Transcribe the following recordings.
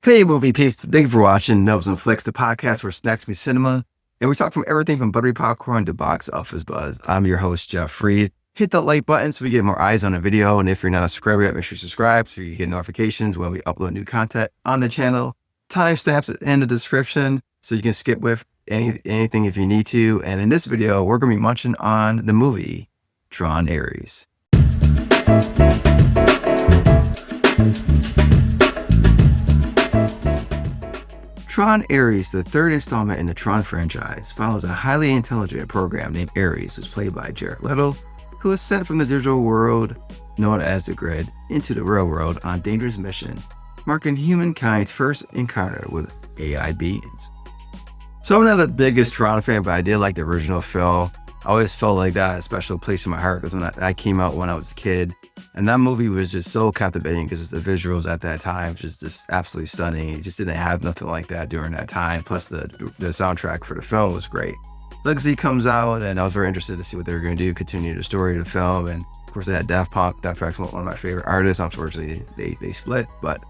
Hey, movie peeps. Thank you for watching NibblenFlix, the podcast where snacks meet cinema. And we talk from everything from buttery popcorn to box office buzz. I'm your host, Jeff Fried. Hit that like button so we get more eyes on the video. And if you're not a subscriber yet, make sure you subscribe so you get notifications when we upload new content on the channel. Timestamps in the description so you can skip with anything if you need to. And in this video, we're going to be munching on the movie Tron Ares. Tron Ares, the third installment in the Tron franchise, follows a highly intelligent program named Ares, who's played by Jared Leto, who is sent from the digital world, known as the Grid, into the real world on a dangerous mission, marking humankind's first encounter with AI beings. So I'm not the biggest Tron fan, but I did like the original film. I always felt like that a special place in my heart because when that came out when I was a kid. And that movie was just so captivating because the visuals at that time was just absolutely stunning. It just didn't have nothing like that during that time. Plus the soundtrack for the film was great. Legacy comes out and I was very interested to see what they were going to do, continue the story of the film. And of course they had Daft Punk. Daft Punk's one of my favorite artists. Unfortunately, they split. But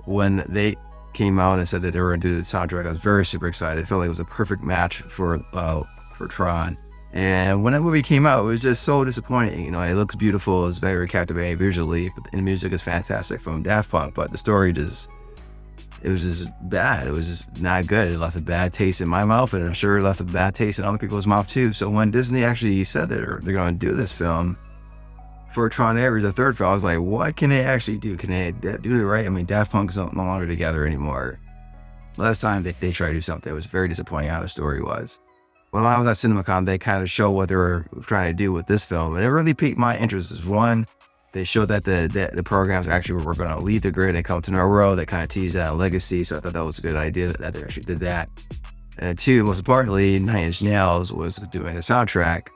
when they came out and said that they were going to do the soundtrack, I was very super excited. I felt like it was a perfect match for Tron. And when that movie came out, it was just so disappointing. You know, it looks beautiful, it's very captivating visually, and the music is fantastic from Daft Punk, but the story it was just bad. It was just not good. It left a bad taste in my mouth, and I'm sure it left a bad taste in other people's mouth too. So when Disney actually said that they're going to do this film for Tron Ares, the third film, I was like, what can they actually do? Can they do it right? I mean, Daft Punk's no longer together anymore. Last time they tried to do something, it was very disappointing how the story was. When I was at CinemaCon, they kind of showed what they were trying to do with this film. And it really piqued my interest. Is one, they showed that the programs actually were going to leave the grid and come to our world. They kind of teased that legacy. So I thought that was a good idea that they actually did that. And two, most importantly, 9 Inch Nails was doing the soundtrack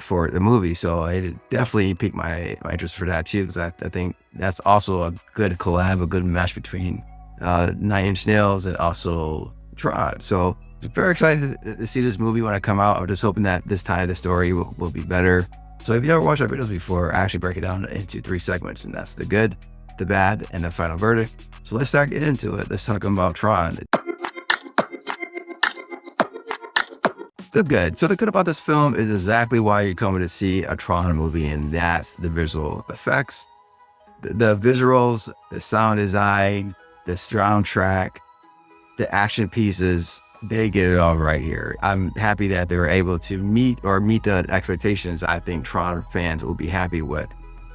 for the movie. So it definitely piqued my interest for that too. Because I think that's also a good collab, a good match between 9 Inch Nails and also Tron. So very excited to see this movie when I come out. I'm just hoping that this time the story will be better. So if you never watched our videos before, I actually break it down into 3 segments, and that's the good, the bad, and the final verdict. So let's start getting into it. Let's talk about Tron. The good. So the good about this film is exactly why you're coming to see a Tron movie, and that's the visual effects, the visuals, the sound design, the soundtrack, the action pieces. They get it all right here. I'm happy that they were able to meet the expectations I think Tron fans will be happy with.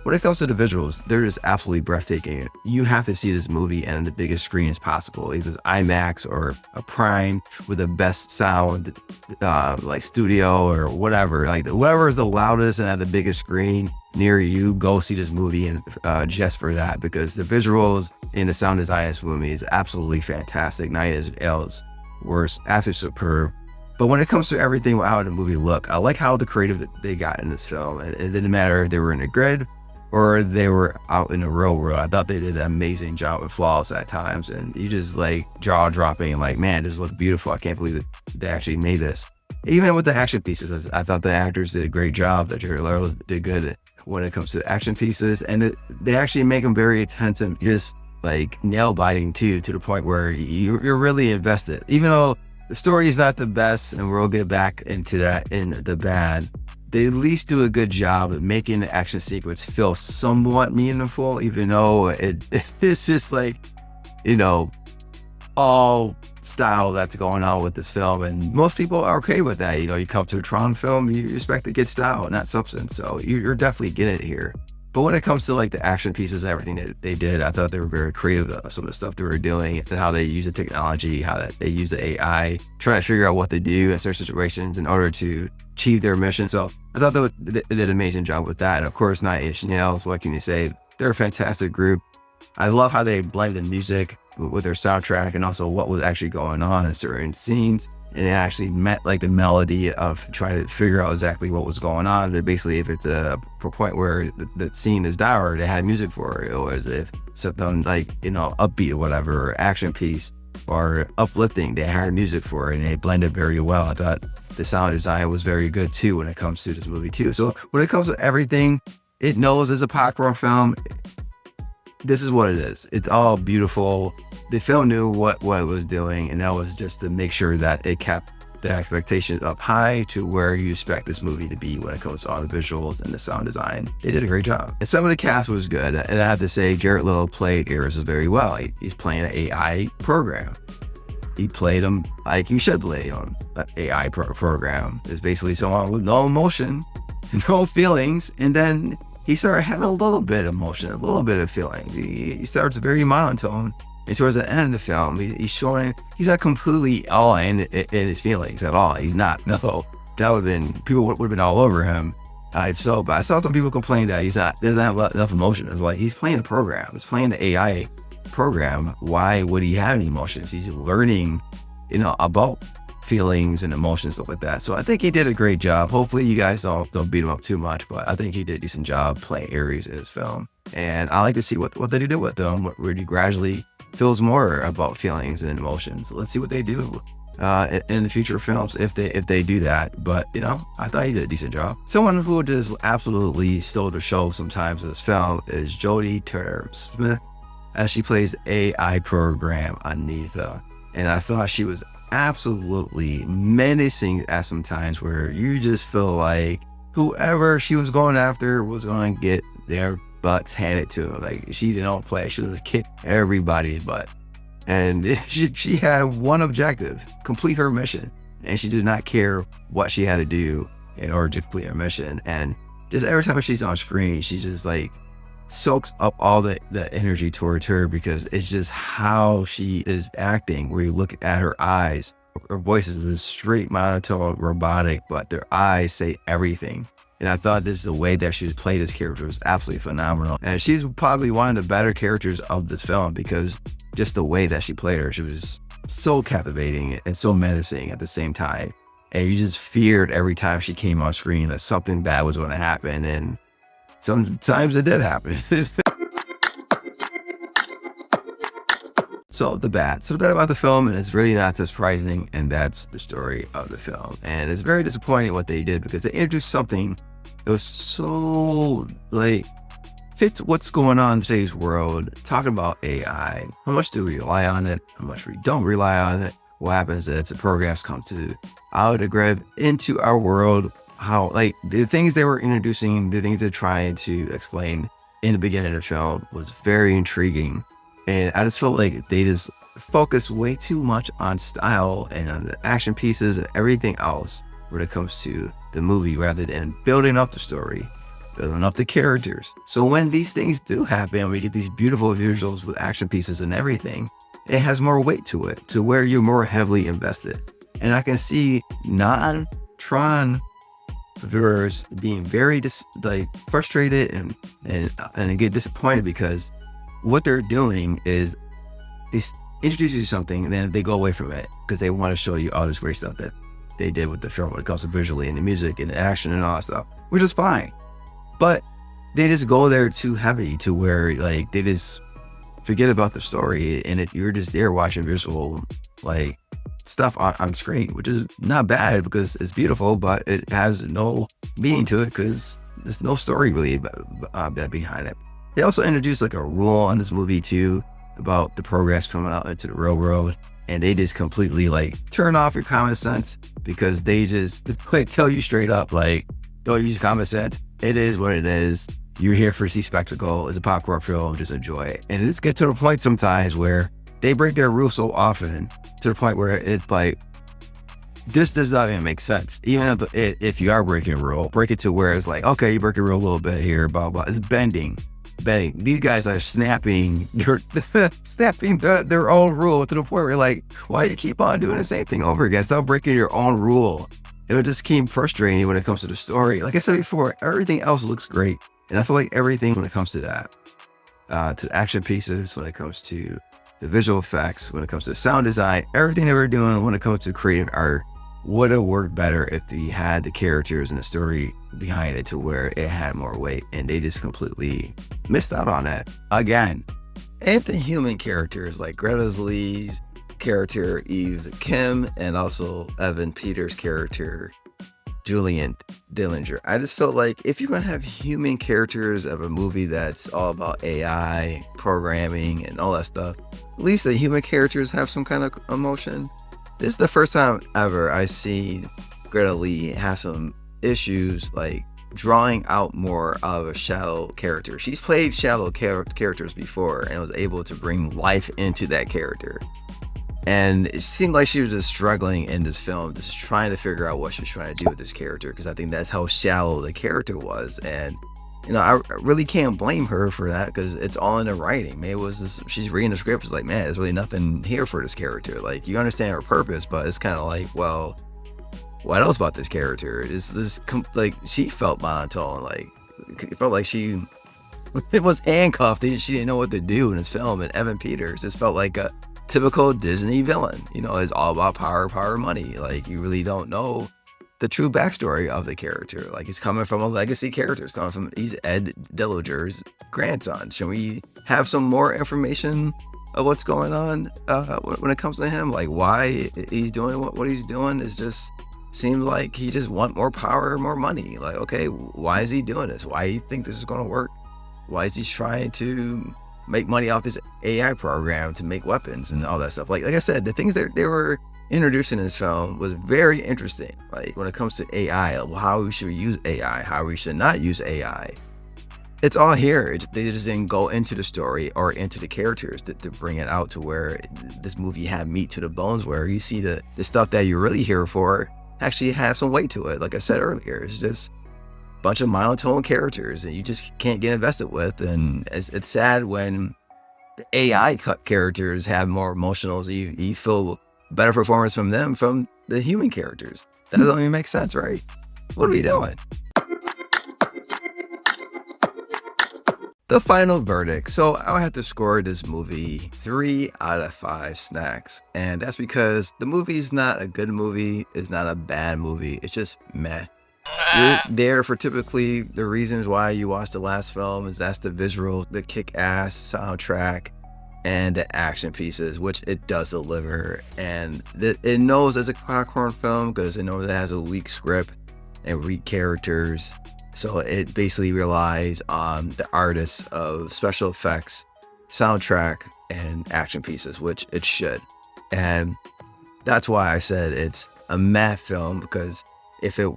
When it comes to the visuals, they're just absolutely breathtaking. You have to see this movie on the biggest screen as possible, either IMAX or a Prime with the best sound, like studio or whatever. Like whatever is the loudest and at the biggest screen near you, go see this movie and just for that, because the visuals and the sound design of this movie is absolutely fantastic. 9 Inch Nails was absolutely superb. But when it comes to everything, how the movie look, I like how the creative that they got in this film. It didn't matter if they were in a grid or they were out in the real world. I thought they did an amazing job with flaws at times, and you just like jaw dropping, like, man, this looks beautiful. I can't believe that they actually made this. Even with the action pieces, I thought the actors did a great job. That Jared Leto did good when it comes to action pieces, and they actually make them very attentive, just like nail biting too, to the point where you're really invested. Even though the story is not the best, and we'll get back into that in the bad, they at least do a good job of making the action sequence feel somewhat meaningful, even though it's just like, you know, all style that's going on with this film. And most people are okay with that. You know, you come to a Tron film, you expect to get style, not substance. So you're definitely getting it here. But when it comes to like the action pieces, everything that they did, I thought they were very creative. Some of the stuff they were doing and how they use the technology, how they use the AI, trying to figure out what to do in certain situations in order to achieve their mission. So I thought they did an amazing job with that. And of course, 9 Inch Nails, what can you say? They're a fantastic group. I love how they blend the music with their soundtrack and also what was actually going on in certain scenes. And it actually met like the melody of trying to figure out exactly what was going on. But basically, if it's a point where the scene is dour, they had music for it. Or as if something like, you know, upbeat or whatever, or action piece or uplifting, they had music for it, and they blended very well. I thought the sound design was very good too when it comes to this movie too. So when it comes to everything, it knows it's a popcorn film. this is what it is. It's all beautiful. The film knew what it was doing, and that was just to make sure that it kept the expectations up high to where you expect this movie to be when it comes to all the visuals and the sound design. They did a great job. And some of the cast was good. And I have to say, Jared Leto played Ares very well. He's playing an AI program. He played him like you should play on an AI program. It's basically someone with no emotion, no feelings, and then he started having a little bit of emotion, a little bit of feelings. He starts very monotone. And towards the end of the film, he's showing he's not completely all in his feelings at all. He's not. No, that would have been, people would have been all over him. But I saw some people complain that doesn't have enough emotion. It's like, he's playing a program. He's playing the AI program. Why would he have any emotions? He's learning, about feelings and emotions, stuff like that. So I think he did a great job. Hopefully you guys don't beat him up too much, but I think he did a decent job playing Ares in his film. And I like to see what they do with them, where he gradually feels more about feelings and emotions. Let's see what they do in the future films if they do that. But I thought he did a decent job. Someone who just absolutely stole the show sometimes in this film is Jodie Turner-Smith, as she plays AI program Anita. And I thought she was absolutely menacing at some times, where you just feel like whoever she was going after was going to get their butts handed to her. Like, she didn't play. She was kick everybody's butt. And she had one objective: complete her mission. And she did not care what she had to do in order to complete her mission. And just every time she's on screen, she just like soaks up all the energy towards her, because it's just how she is acting, where you look at her eyes. Her voice is straight monotone, robotic, but their eyes say everything. And I thought the way that she played this character was absolutely phenomenal. And she's probably one of the better characters of this film, because just the way that she played her, she was so captivating and so menacing at the same time. And you just feared every time she came on screen that something bad was going to happen. And sometimes it did happen. So the bad about the film, and it's really not surprising, and that's the story of the film. And it's very disappointing what they did, because they introduced something that was so fits what's going on in today's world, talking about AI. How much do we rely on it? How much we don't rely on it? What happens if the programs come out of the grid into our world? How, the things they were introducing, the things they're trying to explain in the beginning of the film was very intriguing. And I just felt like they just focused way too much on style and on the action pieces and everything else when it comes to the movie, rather than building up the story, building up the characters. So when these things do happen, we get these beautiful visuals with action pieces and everything, it has more weight to it, to where you're more heavily invested. And I can see non-Tron viewers being very frustrated and get disappointed, because what they're doing is they introduce you to something and then they go away from it, because they want to show you all this great stuff that they did with the film when it comes to visually and the music and the action and all that stuff, which is fine. But they just go there too heavy, to where they just forget about the story, and if you're just there watching visual stuff on screen, which is not bad because it's beautiful, but it has no meaning to it because there's no story really behind it. They also introduced a rule in this movie too, about the progress coming out into the real world, and they just completely turn off your common sense, because they just tell you straight up, don't use common sense. It is what it is. You're here for see spectacle. It's a popcorn film. Just enjoy it. And it just gets to the point sometimes where they break their rules so often, to the point where it's this does not even make sense. Even if you are breaking a rule, break it to where it's okay, you break a rule a little bit here, blah, blah. It's bending. These guys are snapping their own rule, to the point where you're why do you keep on doing the same thing over again? Stop breaking your own rule. It would just keep frustrating when it comes to the story. Like I said before, everything else looks great. And I feel like everything when it comes to that, to the action pieces, when it comes to the visual effects, when it comes to sound design, everything that we're doing when it comes to creative art would have worked better if we had the characters and the story behind it, to where it had more weight, and they just completely missed out on that. Again, and the human characters like Greta Lee's character, Eve Kim, and also Evan Peters' character, Julian Dillinger. I just felt like if you're going to have human characters of a movie that's all about AI, programming, and all that stuff, at least the human characters have some kind of emotion. This is the first time ever I see Greta Lee have some issues like drawing out more out of a shadow character. She's played shadow characters before and was able to bring life into that character. And it seemed like she was just struggling in this film, just trying to figure out what she was trying to do with this character, because I think that's how shallow the character was. And, you know, I really can't blame her for that, because it's all in the writing. Maybe it was this, she's reading the script, it's like, man, there's really nothing here for this character. Like, you understand her purpose, but it's kind of like, well, what else about this character? Is this, like, she felt monotone, like, it felt like she was handcuffed. She didn't know what to do in this film. And Evan Peters just felt like a typical Disney villain. You know, it's all about power, money. Like, you really don't know the true backstory of the character. Like, he's coming from a legacy character. He's Ed Dillinger's grandson. Should we have some more information of what's going on when it comes to him? Like, why he's doing what he's doing is just seems like he just want more power, more money. Like, okay, why is he doing this? Why do you think this is going to work? Why is he trying to make money off this AI program to make weapons and all that stuff? Like I said, the things that they were introducing in this film was very interesting. Like, when it comes to AI, how we should use AI, how we should not use AI. It's all here. They just didn't go into the story or into the characters to bring it out to where this movie had meat to the bones, where you see the stuff that you're really here for actually have some weight to it. Like I said earlier, it's just a bunch of monotone characters that you just can't get invested with. And it's sad when the AI cut characters have more emotionals. You feel better performance from them from the human characters. That doesn't even make sense, right? What are we doing? The final verdict. So I have to score this movie 3 out of 5 snacks. And that's because the movie is not a good movie. It's not a bad movie. It's just meh. You're there for typically the reasons why you watched the last film. Is that's the visual, the kick-ass soundtrack, and the action pieces, which it does deliver. And it knows it's a popcorn film because it knows it has a weak script and weak characters. So it basically relies on the artists of special effects, soundtrack, and action pieces, which it should. And that's why I said it's a meh film, because if it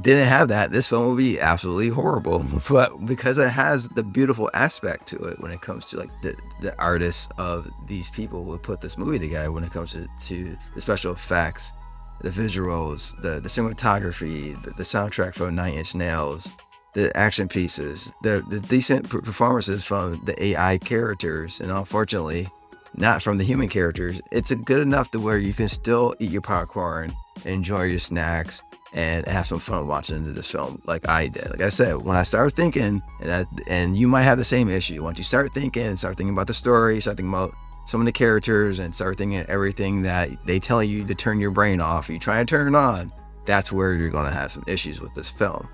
didn't have that, this film would be absolutely horrible. But because it has the beautiful aspect to it when it comes to like the artists of these people who put this movie together, when it comes to the special effects, the visuals, the cinematography, the soundtrack from 9 Inch Nails, the action pieces, the decent performances from the AI characters, and unfortunately not from the human characters, it's good enough to where you can still eat your popcorn, enjoy your snacks, and have some fun watching this film like I did. Like I said, when I started thinking, and you might have the same issue, once you start thinking about the story, start thinking about some of the characters, and start thinking of everything that they tell you to turn your brain off, you try to turn it on, that's where you're going to have some issues with this film.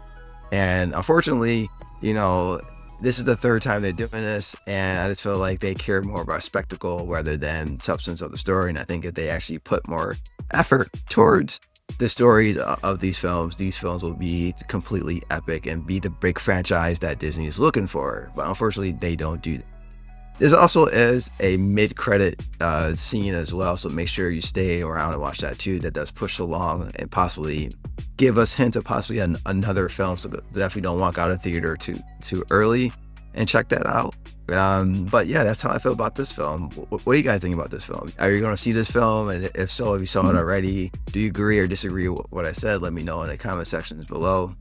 And unfortunately, you know, this is the third time they're doing this, and I just feel like they care more about spectacle rather than substance of the story. And I think if they actually put more effort towards the stories of these films will be completely epic and be the big franchise that Disney is looking for. But unfortunately, they don't do that. This also is a mid-credit scene as well, so make sure you stay around and watch that too. That does push along and possibly give us hints of possibly another film, so definitely don't walk out of theater too early, and check that out. But yeah, that's how I feel about this film. What do you guys think about this film? Are you going to see this film? And if so, if you saw it already, do you agree or disagree with what I said? Let me know in the comment sections below.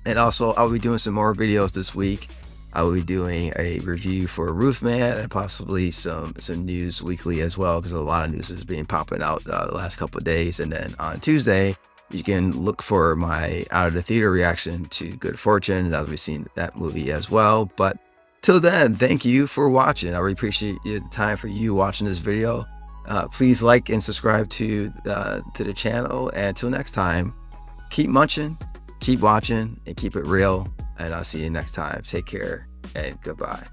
And also, I'll be doing some more videos this week. I will be doing a review for Roofman and possibly some news weekly as well, because a lot of news has been popping out the last couple of days. And then on Tuesday, you can look for my out of the theater reaction to Good Fortune. I'll be seeing that movie as well. But till then, thank you for watching. I really appreciate the time for you watching this video. Please like and subscribe to the channel. And until next time, keep munching, keep watching, and keep it real. And I'll see you next time. Take care and goodbye.